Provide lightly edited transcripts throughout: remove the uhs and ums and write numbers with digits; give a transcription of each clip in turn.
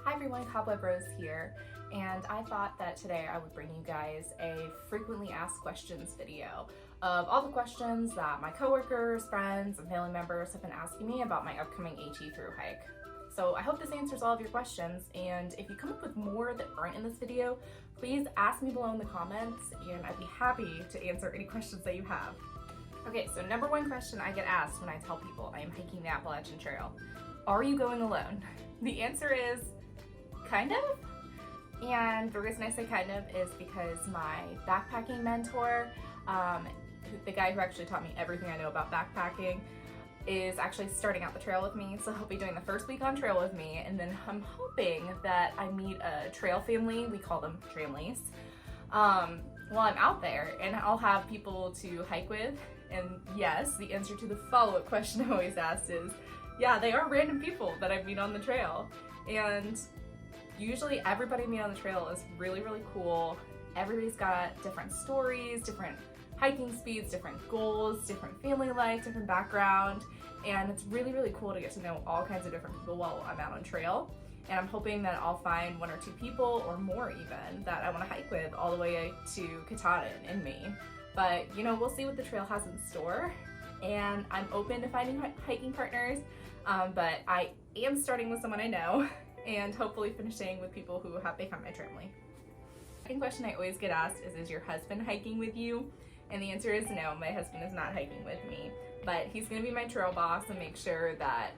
Hi everyone, Cobweb Rose here, and I thought that today I would bring you guys a frequently asked questions video of all the questions that my coworkers, friends, and family members have been asking me about my upcoming AT through hike. So I hope this answers all of your questions, and if you come up with more that aren't in this video, please ask me below in the comments, and I'd be happy to answer any questions that you have. Okay, so number one question I get asked when I tell people I am hiking the Appalachian Trail: are you going alone? The answer is kind of. And the reason I say kind of is because my backpacking mentor, the guy who actually taught me everything I know about backpacking, is actually starting out the trail with me. So he'll be doing the first week on trail with me, and then I'm hoping that I meet a trail family, we call them tramlies, while I'm out there, and I'll have people to hike with. And yes, the answer to the follow-up question I'm always asked is, yeah, they are random people that I meet on the trail. And usually everybody I meet on the trail is really, really cool. Everybody's got different stories, different hiking speeds, different goals, different family life, different background. And it's really, really cool to get to know all kinds of different people while I'm out on trail. And I'm hoping that I'll find one or two people, or more even, that I want to hike with all the way to Katahdin in Maine. But you know, we'll see what the trail has in store. And I'm open to finding hiking partners, but I am starting with someone I know, and hopefully finishing with people who have become my tramlie. The second question I always get asked is your husband hiking with you? And the answer is no, my husband is not hiking with me, but he's gonna be my trail boss and make sure that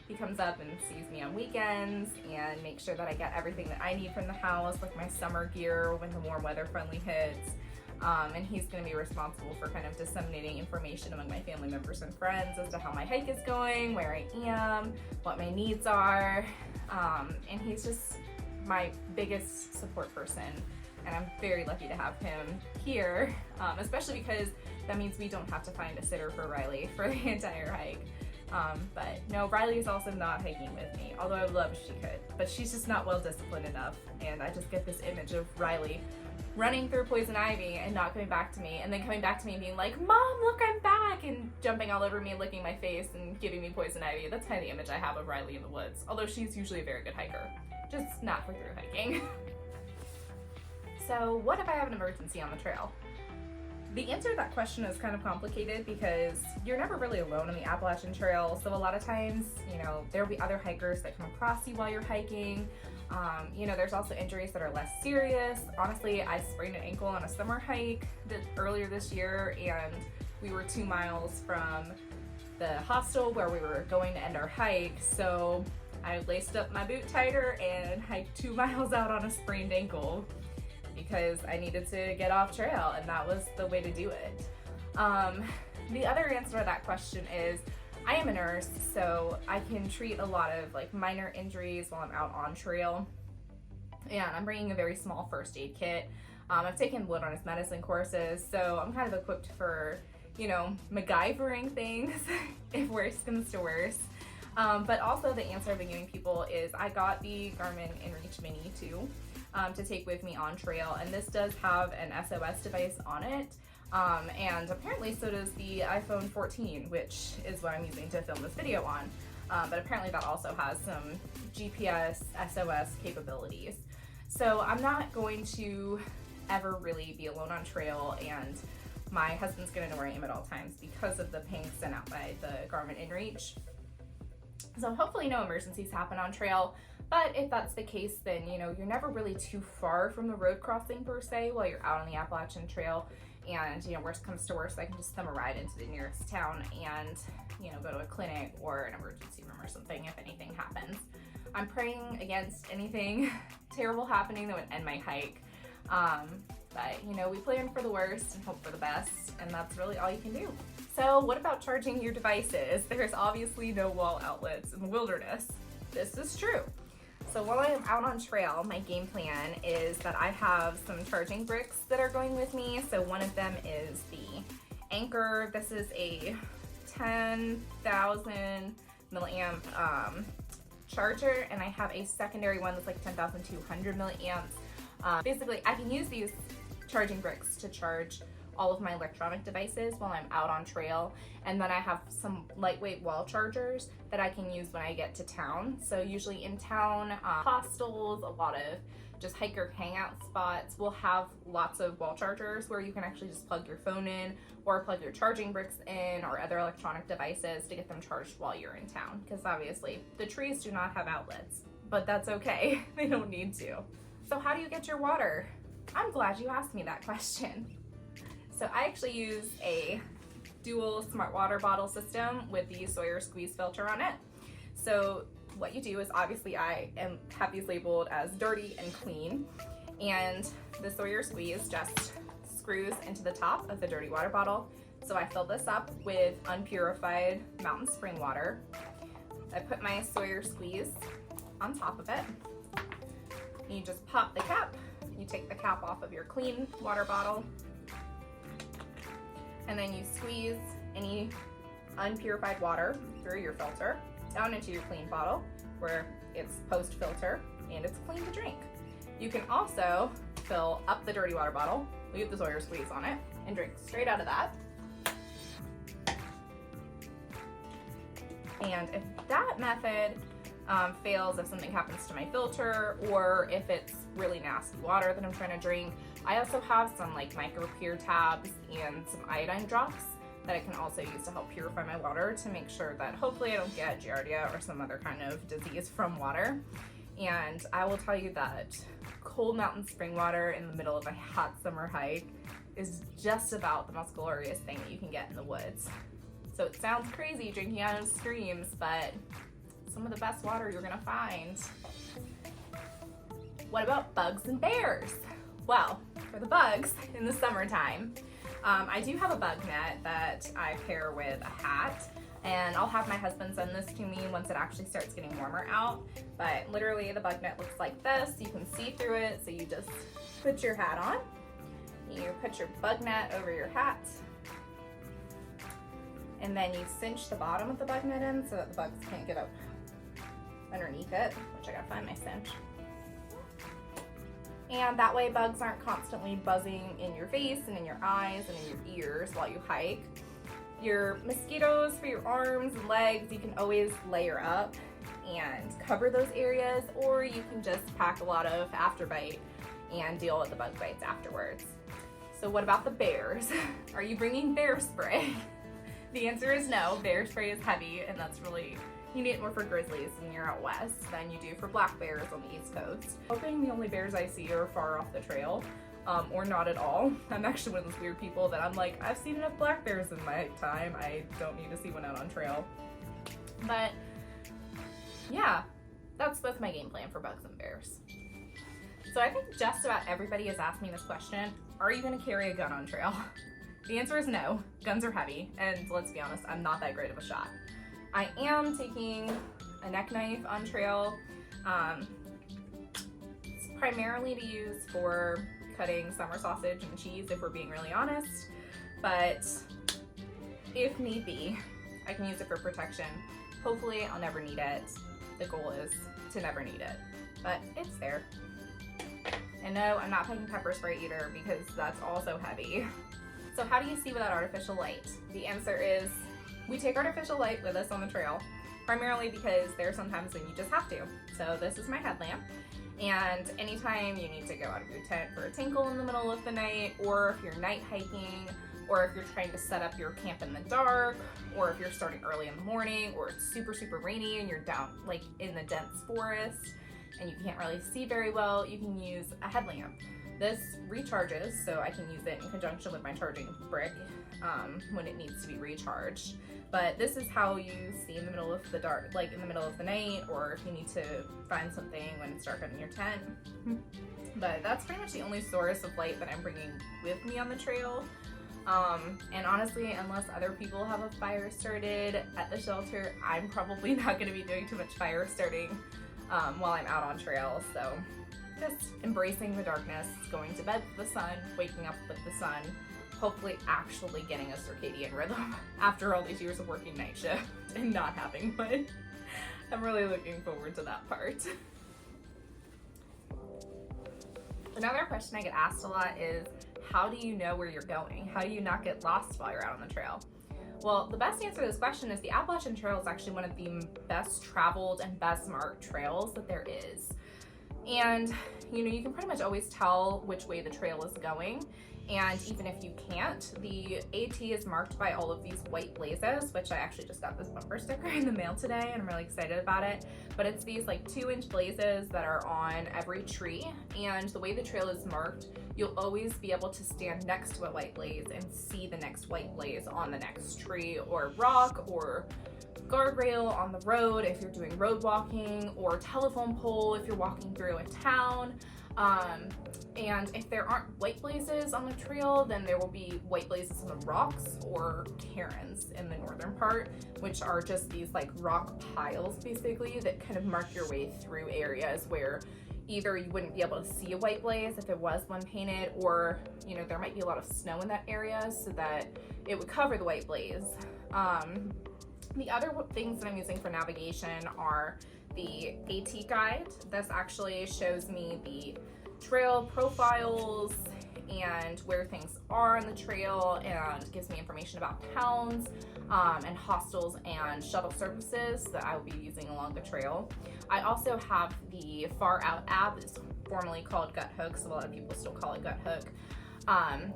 he comes up and sees me on weekends and make sure that I get everything that I need from the house, like my summer gear when the warm weather finally hits. And he's going to be responsible for kind of disseminating information among my family members and friends as to how my hike is going, where I am, what my needs are. And he's just my biggest support person, and I'm very lucky to have him here, especially because that means we don't have to find a sitter for Riley for the entire hike. But no, Riley is also not hiking with me, although I would love if she could, but she's just not well disciplined enough, and I just get this image of Riley running through poison ivy and not coming back to me, and then coming back to me and being like, "Mom, look, I'm back," and jumping all over me, licking my face, and giving me poison ivy. That's kind of the image I have of Riley in the woods, although she's usually a very good hiker, just not for through hiking. So what if I have an emergency on the trail? The answer to that question is kind of complicated because you're never really alone on the Appalachian Trail. So a lot of times, you know, there'll be other hikers that come across you while you're hiking. You know, there's also injuries that are less serious. Honestly, I sprained an ankle on a summer hike earlier this year, and we were 2 miles from the hostel where we were going to end our hike. So I laced up my boot tighter and hiked 2 miles out on a sprained ankle because I needed to get off trail, and that was the way to do it. The other answer to that question is, I am a nurse, so I can treat a lot of like minor injuries while I'm out on trail, and I'm bringing a very small first aid kit. I've taken wilderness medicine courses, so I'm kind of equipped for, you know, MacGyvering things if worse comes to worse. But also the answer I've been giving people is I got the Garmin InReach Mini 2 to take with me on trail, and this does have an SOS device on it. And apparently so does the iPhone 14, which is what I'm using to film this video on. But apparently that also has some GPS SOS capabilities. So I'm not going to ever really be alone on trail, and my husband's gonna know where I am at all times because of the ping sent out by the Garmin InReach. So hopefully no emergencies happen on trail, but if that's the case, then you know, you're never really too far from the road crossing per se while you're out on the Appalachian Trail. And you know, worst comes to worst, I can just thumb a ride into the nearest town and, you know, go to a clinic or an emergency room or something if anything happens. I'm praying against anything terrible happening that would end my hike. But you know, we plan for the worst and hope for the best, and that's really all you can do. So what about charging your devices? There's obviously no wall outlets in the wilderness. This is true. So while I am out on trail, my game plan is that I have some charging bricks that are going with me. So one of them is the Anchor. This is a 10,000 milliamp charger, and I have a secondary one that's like 10,200 milliamps. Basically, I can use these charging bricks to charge all of my electronic devices while I'm out on trail. And then I have some lightweight wall chargers that I can use when I get to town. So usually in town, hostels, a lot of just hiker hangout spots will have lots of wall chargers where you can actually just plug your phone in or plug your charging bricks in or other electronic devices to get them charged while you're in town. Because obviously the trees do not have outlets, but that's okay. They don't need to. So how do you get your water? I'm glad you asked me that question. So I actually use a dual smart water bottle system with the Sawyer squeeze filter on it. So what you do is, obviously I have these labeled as dirty and clean, and the Sawyer squeeze just screws into the top of the dirty water bottle. So I fill this up with unpurified mountain spring water. I put my Sawyer squeeze on top of it. You just pop the cap, you take the cap off of your clean water bottle, and then you squeeze any unpurified water through your filter down into your clean bottle where it's post-filter and it's clean to drink. You can also fill up the dirty water bottle, leave the Sawyer squeeze on it, and drink straight out of that. And if that method fails, if something happens to my filter or if it's really nasty water that I'm trying to drink, I also have some like micro pure tabs and some iodine drops that I can also use to help purify my water to make sure that hopefully I don't get Giardia or some other kind of disease from water. And I will tell you that cold mountain spring water in the middle of a hot summer hike is just about the most glorious thing that you can get in the woods. So it sounds crazy drinking out of streams, but some of the best water you're gonna find. What about bugs and bears? Well, for the bugs in the summertime, I do have a bug net that I pair with a hat, and I'll have my husband send this to me once it actually starts getting warmer out. But literally the bug net looks like this. You can see through it, so you just put your hat on, you put your bug net over your hat, and then you cinch the bottom of the bug net in so that the bugs can't get up underneath it, which I gotta find my cinch. And that way bugs aren't constantly buzzing in your face and in your eyes and in your ears while you hike. Your mosquitoes for your arms and legs, you can always layer up and cover those areas, or you can just pack a lot of Afterbite and deal with the bug bites afterwards. So what about the bears? Are you bringing bear spray? The answer is no. Bear spray is heavy, and that's really, you need it more for grizzlies when you're out west than you do for black bears on the East Coast. Hoping the only bears I see are far off the trail, or not at all. I'm actually one of those weird people that I'm like, I've seen enough black bears in my time, I don't need to see one out on trail. But yeah, that's both my game plan for bugs and bears. So I think just about everybody has asked me this question: are you gonna carry a gun on trail? The answer is no. Guns are heavy, and let's be honest, I'm not that great of a shot. I am taking a neck knife on trail. It's primarily to use for cutting summer sausage and cheese, if we're being really honest, but if need be, I can use it for protection. Hopefully I'll never need it. The goal is to never need it, but it's there. And no, I'm not packing pepper spray either, because that's also heavy. So how do you see without artificial light? The answer is we take artificial light with us on the trail, primarily because there are sometimes when you just have to. So this is my headlamp, and anytime you need to go out of your tent for a tinkle in the middle of the night, or if you're night hiking, or if you're trying to set up your camp in the dark, or if you're starting early in the morning, or it's super, super rainy and you're down like in the dense forest and you can't really see very well, you can use a headlamp. This recharges, so I can use it in conjunction with my charging brick when it needs to be recharged. But this is how you see in the middle of the dark, like in the middle of the night, or if you need to find something when it's dark out in your tent. But that's pretty much the only source of light that I'm bringing with me on the trail. And honestly, unless other people have a fire started at the shelter, I'm probably not going to be doing too much fire starting while I'm out on trail. So just embracing the darkness, going to bed with the sun, waking up with the sun, hopefully actually getting a circadian rhythm after all these years of working night shift and not having one. I'm really looking forward to that part. Another question I get asked a lot is, how do you know where you're going? How do you not get lost while you're out on the trail? Well, the best answer to this question is the Appalachian Trail is actually one of the best traveled and best marked trails that there is. And you can pretty much always tell which way the trail is going. And even if you can't, the AT is marked by all of these white blazes, which I actually just got this bumper sticker in the mail today and I'm really excited about it. But it's these like 2-inch blazes that are on every tree. And the way the trail is marked, you'll always be able to stand next to a white blaze and see the next white blaze on the next tree or rock or guardrail on the road if you're doing road walking, or telephone pole if you're walking through a town. And if there aren't white blazes on the trail, then there will be white blazes on the rocks or cairns in the northern part, which are just these like rock piles basically that kind of mark your way through areas where either you wouldn't be able to see a white blaze if there was one painted, or there might be a lot of snow in that area so that it would cover the white blaze. The other things that I'm using for navigation are the AT guide. This actually shows me the trail profiles and where things are on the trail, and gives me information about towns and hostels and shuttle services that I will be using along the trail. I also have the Far Out app. It's formerly called Gut Hook, so a lot of people still call it Gut Hook.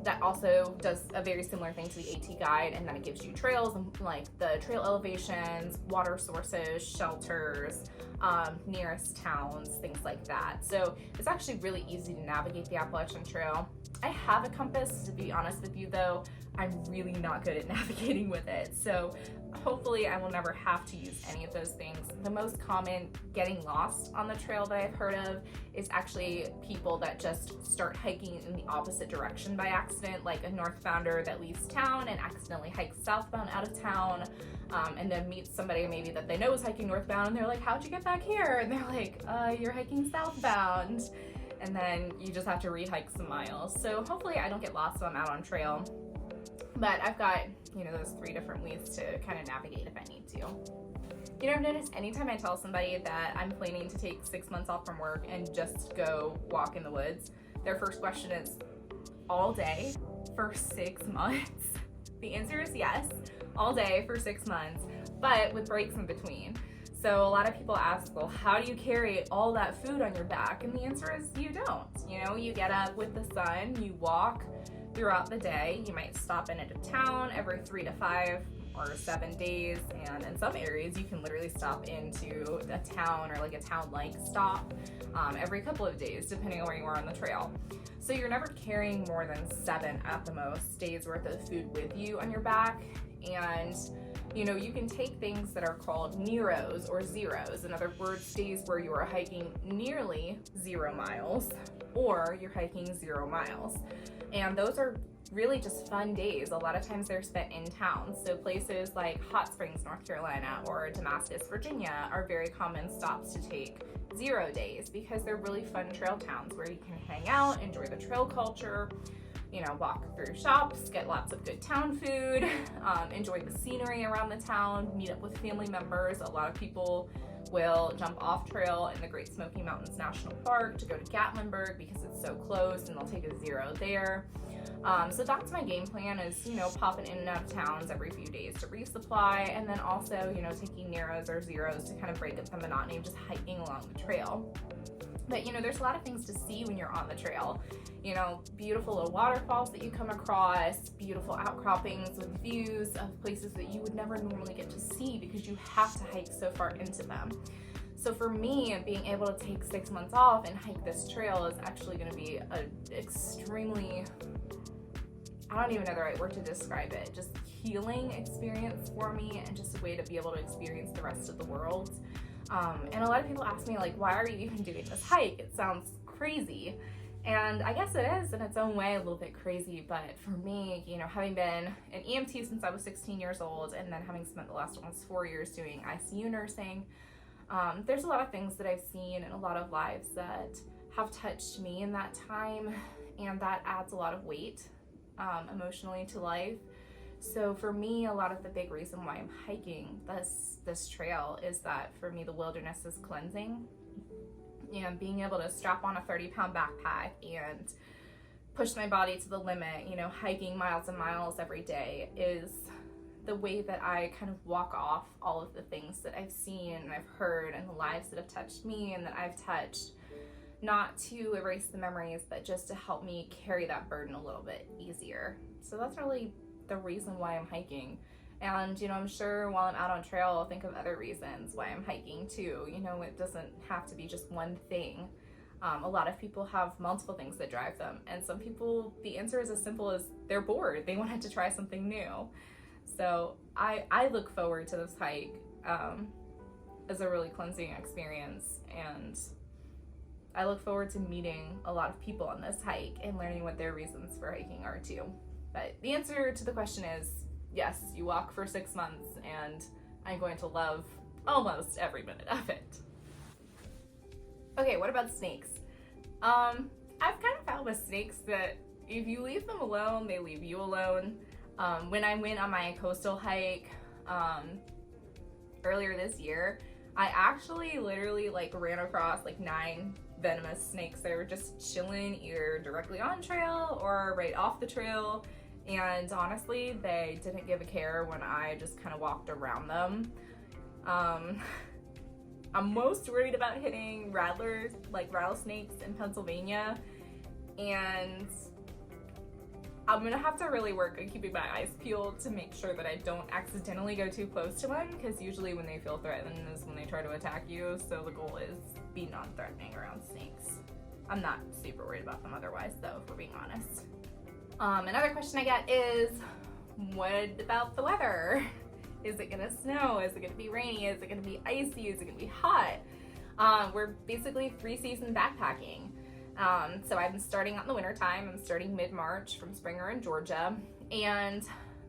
That also does a very similar thing to the AT guide, and then it gives you trails and like the trail elevations, water sources, shelters, nearest towns, things like that. So it's actually really easy to navigate the Appalachian Trail. I have a compass, to be honest with you though, I'm really not good at navigating with it. So hopefully I will never have to use any of those things. The most common getting lost on the trail that I've heard of is actually people that just start hiking in the opposite direction by accident, like a northbounder that leaves town and accidentally hikes southbound out of town, and then meets somebody maybe that they know is hiking northbound, and they're like, how'd you get back here? And they're like, you're hiking southbound. And then you just have to re-hike some miles. So hopefully I don't get lost when I'm out on trail. But I've got, those 3 different ways to kind of navigate if I need to. I've noticed anytime I tell somebody that I'm planning to take 6 months off from work and just go walk in the woods, their first question is, all day for 6 months? The answer is yes, all day for 6 months, but with breaks in between. So a lot of people ask, well, how do you carry all that food on your back? And the answer is you don't. You get up with the sun, you walk throughout the day. You might stop in at a town every 3 to 5 or 7 days, and in some areas you can literally stop into a town or like a town-like stop every couple of days, depending on where you are on the trail. So you're never carrying more than 7 at the most days worth of food with you on your back. And you can take things that are called neros or zeros. In other words, days where you are hiking nearly 0 miles or you're hiking 0 miles. And those are really just fun days. A lot of times they're spent in towns. So places like Hot Springs, North Carolina, or Damascus, Virginia are very common stops to take 0 days, because they're really fun trail towns where you can hang out, enjoy the trail culture, walk through shops, get lots of good town food, enjoy the scenery around the town, meet up with family members. A lot of people will jump off trail in the Great Smoky Mountains National Park to go to Gatlinburg because it's so close, and they'll take a 0 there. So that's my game plan, is, popping in and out of towns every few days to resupply, and then also, taking neros or zeros to kind of break up the monotony of just hiking along the trail. But, there's a lot of things to see when you're on the trail. Beautiful little waterfalls that you come across, beautiful outcroppings with views of places that you would never normally get to see because you have to hike so far into them. So for me, being able to take 6 months off and hike this trail is actually going to be an extremely, I don't even know the right word to describe it, just healing experience for me, and just a way to be able to experience the rest of the world. And a lot of people ask me, like, why are you even doing this hike? It sounds crazy. And I guess it is in its own way a little bit crazy, but for me, having been an EMT since I was 16 years old, and then having spent the last almost 4 years doing ICU nursing, there's a lot of things that I've seen and a lot of lives that have touched me in that time, and that adds a lot of weight emotionally to life. So for me, a lot of the big reason why I'm hiking this trail is that for me, the wilderness is cleansing. Being able to strap on a 30-pound backpack and push my body to the limit, you know, hiking miles and miles every day is the way that I kind of walk off all of the things that I've seen and I've heard and the lives that have touched me and that I've touched, not to erase the memories, but just to help me carry that burden a little bit easier. So that's really the reason why I'm hiking. And, you know, I'm sure while I'm out on trail, I'll think of other reasons why I'm hiking too. You know, it doesn't have to be just one thing. A lot of people have multiple things that drive them. And some people, the answer is as simple as they're bored. They wanted to try something new. So I look forward to this hike as a really cleansing experience. And I look forward to meeting a lot of people on this hike and learning what their reasons for hiking are too. But the answer to the question is, yes, you walk for 6 months, and I'm going to love almost every minute of it. Okay, what about snakes? I've kind of found with snakes that if you leave them alone, they leave you alone. When I went on my coastal hike earlier this year, I actually literally ran across 9 venomous snakes that were just chilling either directly on trail or right off the trail. And honestly, they didn't give a care when I just kind of walked around them. I'm most worried about hitting rattlers, like rattlesnakes in Pennsylvania. And I'm gonna have to really work on keeping my eyes peeled to make sure that I don't accidentally go too close to one, because usually when they feel threatened is when they try to attack you. So the goal is be non-threatening around snakes. I'm not super worried about them otherwise though, if we're being honest. Another question I get is, what about the weather? Is it gonna snow? Is it gonna be rainy? Is it gonna be icy? Is it gonna be hot? We're basically 3-season backpacking. So I'm starting out in the winter time. I'm starting mid-March from Springer in Georgia, and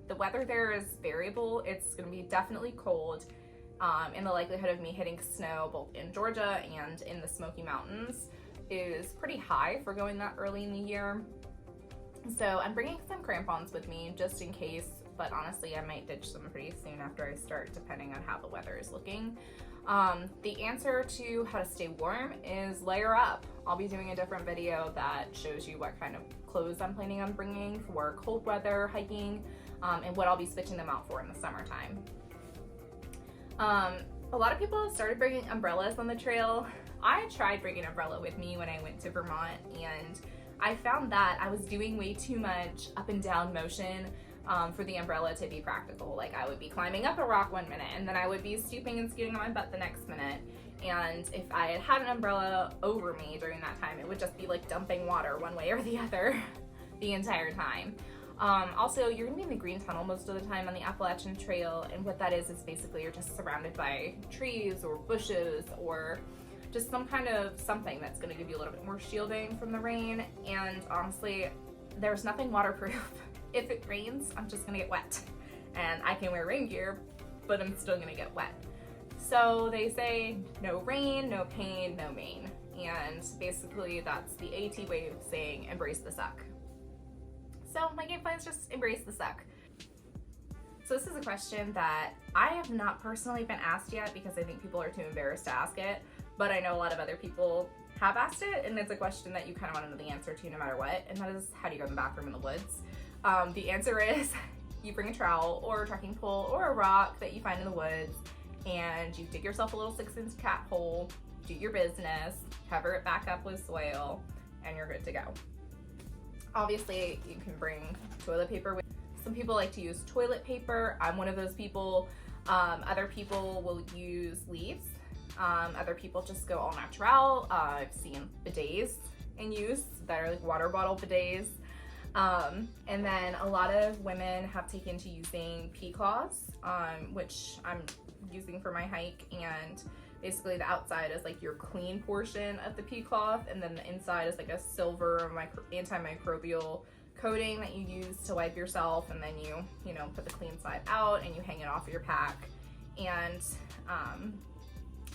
the weather there is variable. It's gonna be definitely cold, and the likelihood of me hitting snow both in Georgia and in the Smoky Mountains is pretty high for going that early in the year. So I'm bringing some crampons with me just in case, but honestly I might ditch them pretty soon after I start, depending on how the weather is looking. The answer to how to stay warm is layer up. I'll be doing a different video that shows you what kind of clothes I'm planning on bringing for cold weather hiking, and what I'll be switching them out for in the summertime. A lot of people have started bringing umbrellas on the trail. I tried bringing an umbrella with me when I went to Vermont, and I found that I was doing way too much up and down motion for the umbrella to be practical. Like, I would be climbing up a rock one minute, and then I would be stooping and skiing on my butt the next minute. And if I had had an umbrella over me during that time, it would just be like dumping water one way or the other the entire time. Also, you're gonna be in the green tunnel most of the time on the Appalachian Trail, and what that is basically you're just surrounded by trees or bushes or just some kind of something that's gonna give you a little bit more shielding from the rain. And honestly, there's nothing waterproof. If it rains, I'm just gonna get wet. And I can wear rain gear, but I'm still gonna get wet. So they say no rain, no pain, no Maine. And basically that's the AT way of saying embrace the suck. So my game plan is just embrace the suck. So this is a question that I have not personally been asked yet because I think people are too embarrassed to ask it, but I know a lot of other people have asked it, and it's a question that you kind of want to know the answer to no matter what, and that is, how do you go to the bathroom in the woods? The answer is you bring a trowel or a trekking pole or a rock that you find in the woods, and you dig yourself a little 6-inch cat hole, do your business, cover it back up with soil, and you're good to go. Obviously, you can bring toilet paper with. Some people like to use toilet paper. I'm one of those people. Other people will use leaves. Other people just go all natural. I've seen bidets in use that are like water bottle bidets. And then a lot of women have taken to using pea cloths, which I'm using for my hike, and basically the outside is like your clean portion of the pea cloth, and then the inside is like a silver antimicrobial coating that you use to wipe yourself, and then you know, put the clean side out and you hang it off your pack, and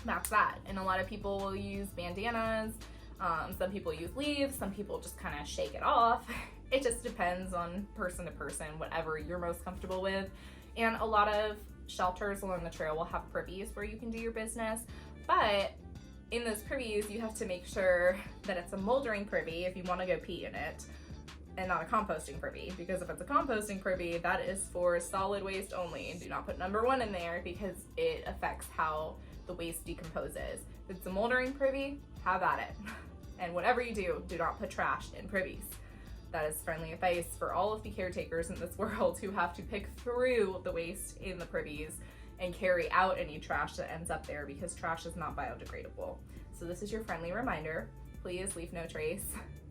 that's that. And a lot of people will use bandanas. Some people use leaves, some people just kind of shake it off. It just depends on person to person, whatever you're most comfortable with. And a lot of shelters along the trail will have privies where you can do your business, but in those privies you have to make sure that it's a moldering privy if you want to go pee in it, and not a composting Privy, because if it's a composting Privy, that is for solid waste only. Do not put number 1 in there because it affects how the waste decomposes. If it's a moldering Privy, have at it. And whatever you do, do not put trash in Privies. That is friendly advice for all of the caretakers in this world who have to pick through the waste in the Privies and carry out any trash that ends up there, because trash is not biodegradable. So this is your friendly reminder. Please leave no trace.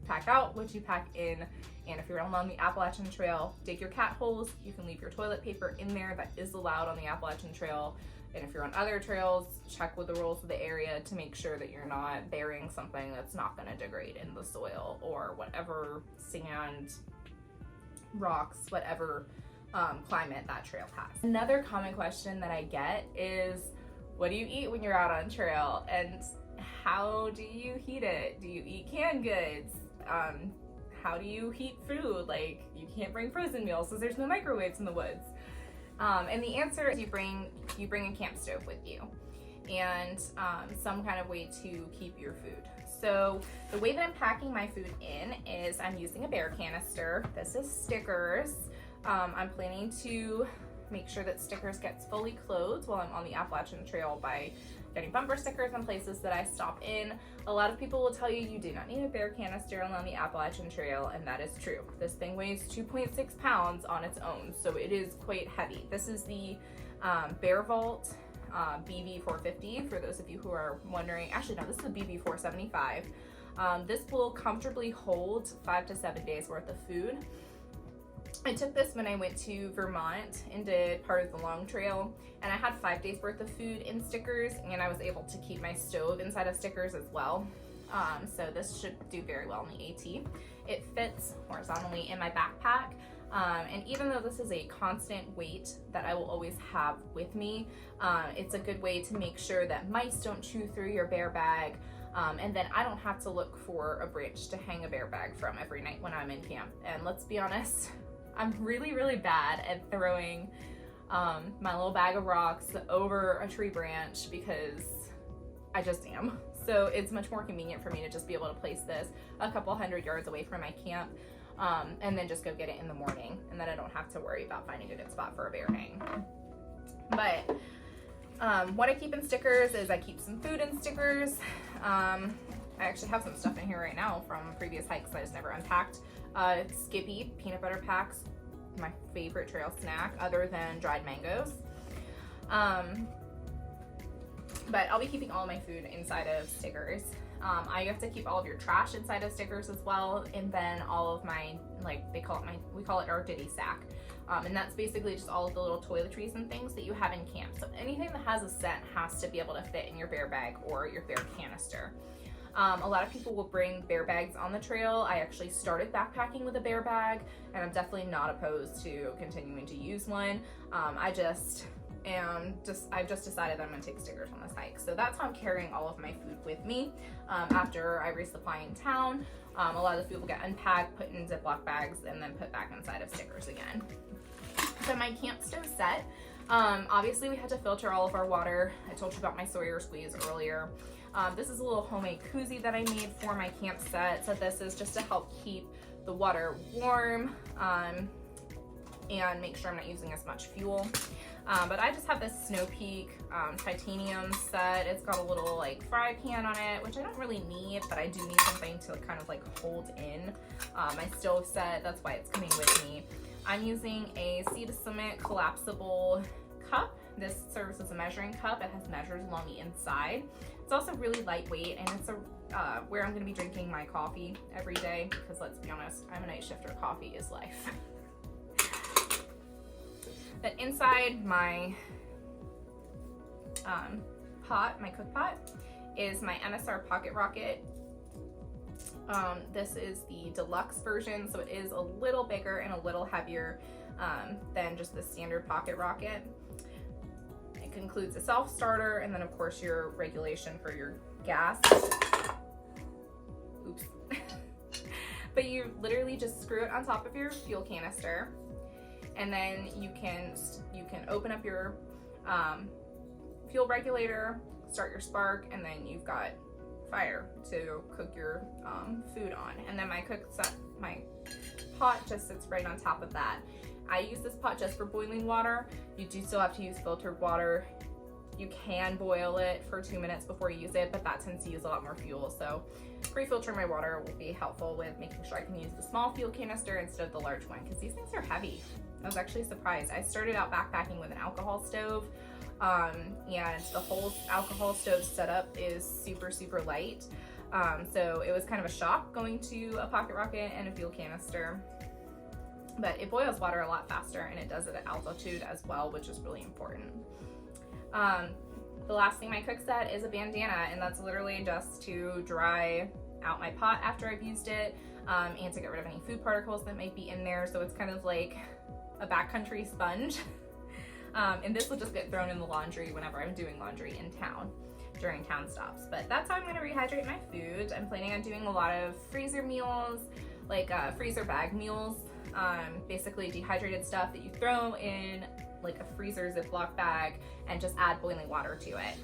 Pack out what you pack in. And if you're along the Appalachian Trail, dig your cat holes. You can leave your toilet paper in there. That is allowed on the Appalachian Trail. And if you're on other trails, check with the rules of the area to make sure that you're not burying something that's not going to degrade in the soil, or whatever sand, rocks, whatever climate that trail has. Another common question that I get is, what do you eat when you're out on trail, and how do you heat it? Do you eat canned goods? How do you heat food? Like, you can't bring frozen meals because there's no microwaves in the woods. And the answer is you bring a camp stove with you, and some kind of way to keep your food. So the way that I'm packing my food in is I'm using a bear canister. This is Stickers. I'm planning to make sure that Stickers gets fully clothed while I'm on the Appalachian Trail by getting bumper stickers in places that I stop in. A lot of people will tell you you do not need a bear canister along the Appalachian Trail, and that is true. This thing weighs 2.6 pounds on its own, so it is quite heavy. This is the Bear Vault BV 450, for those of you who are wondering. Actually, no, this is the BV 475. This will comfortably hold 5 to 7 days worth of food. I took this when I went to Vermont and did part of the long trail, and I had 5 days worth of food in Stickers, and I was able to keep my stove inside of Stickers as well. So this should do very well in the AT. It fits horizontally in my backpack, and even though this is a constant weight that I will always have with me, it's a good way to make sure that mice don't chew through your bear bag, and then I don't have to look for a branch to hang a bear bag from every night when I'm in camp. And let's be honest, I'm really, really bad at throwing my little bag of rocks over a tree branch, because I just am. So it's much more convenient for me to just be able to place this a couple 100 yards away from my camp, and then just go get it in the morning, and then I don't have to worry about finding a good spot for a bear hang. But what I keep in Stickers is I keep some food in Stickers. I actually have some stuff in here right now from previous hikes that I just never unpacked. Skippy peanut butter packs, my favorite trail snack other than dried mangoes. But I'll be keeping all of my food inside of Stickers. I have to keep all of your trash inside of Stickers as well, and then all of my, like, we call it our ditty sack. And that's basically just all of the little toiletries and things that you have in camp. So anything that has a scent has to be able to fit in your bear bag or your bear canister. A lot of people will bring bear bags on the trail. I actually started backpacking with a bear bag, and I'm definitely not opposed to continuing to use one. I've just decided that I'm gonna take Stickers on this hike. So that's how I'm carrying all of my food with me. After I resupply in town, a lot of the food will get unpacked, put in Ziploc bags, and then put back inside of Stickers again. So my camp stove set, obviously we had to filter all of our water. I told you about my Sawyer squeeze earlier. This is a little homemade koozie that I made for my camp set. So this is just to help keep the water warm and make sure I'm not using as much fuel. But I just have this Snow Peak titanium set. It's got a little like fry pan on it, which I don't really need, but I do need something to kind of like hold in my stove set. That's why it's coming with me. I'm using a Sea to Summit collapsible cup. This serves as a measuring cup. It has measures along the inside. It's also really lightweight, and it's where I'm going to be drinking my coffee every day, because let's be honest, I'm a night shifter. Coffee is life. But inside my pot, my cook pot, is my MSR Pocket Rocket. This is the deluxe version, so it is a little bigger and a little heavier than just the standard Pocket Rocket. It includes a self-starter, and then of course your regulation for your gas. Oops. But you literally just screw it on top of your fuel canister, and then you can open up your fuel regulator, start your spark, and then you've got fire to cook your food on. And then my pot just sits right on top of that. I use this pot just for boiling water. You do still have to use filtered water. You can boil it for 2 minutes before you use it, but that tends to use a lot more fuel. So pre-filtering my water will be helpful with making sure I can use the small fuel canister instead of the large one, because these things are heavy. I was actually surprised. I started out backpacking with an alcohol stove, and the whole alcohol stove setup is super, super light. So it was kind of a shock going to a pocket rocket and a fuel canister. But it boils water a lot faster, and it does it at altitude as well, which is really important. The last thing my cook set is a bandana, and that's literally just to dry out my pot after I've used it, and to get rid of any food particles that might be in there. So it's kind of like a backcountry sponge. And this will just get thrown in the laundry whenever I'm doing laundry in town during town stops. But that's how I'm going to rehydrate my food. I'm planning on doing a lot of freezer meals, like freezer bag meals, basically dehydrated stuff that you throw in like a freezer Ziploc bag and just add boiling water to it.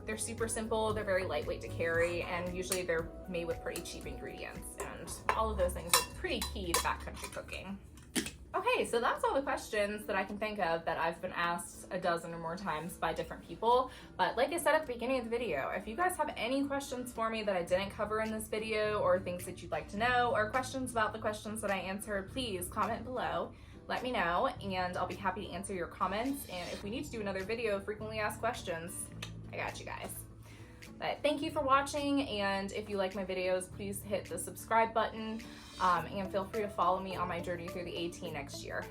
They're super simple, they're very lightweight to carry, and usually they're made with pretty cheap ingredients, and all of those things are pretty key to backcountry cooking. Okay, so that's all the questions that I can think of that I've been asked a dozen or more times by different people. But like I said at the beginning of the video, if you guys have any questions for me that I didn't cover in this video, or things that you'd like to know, or questions about the questions that I answered, please comment below. Let me know, and I'll be happy to answer your comments. And if we need to do another video of frequently asked questions, I got you guys. But thank you for watching, and if you like my videos, please hit the subscribe button, and feel free to follow me on my journey through the AT next year.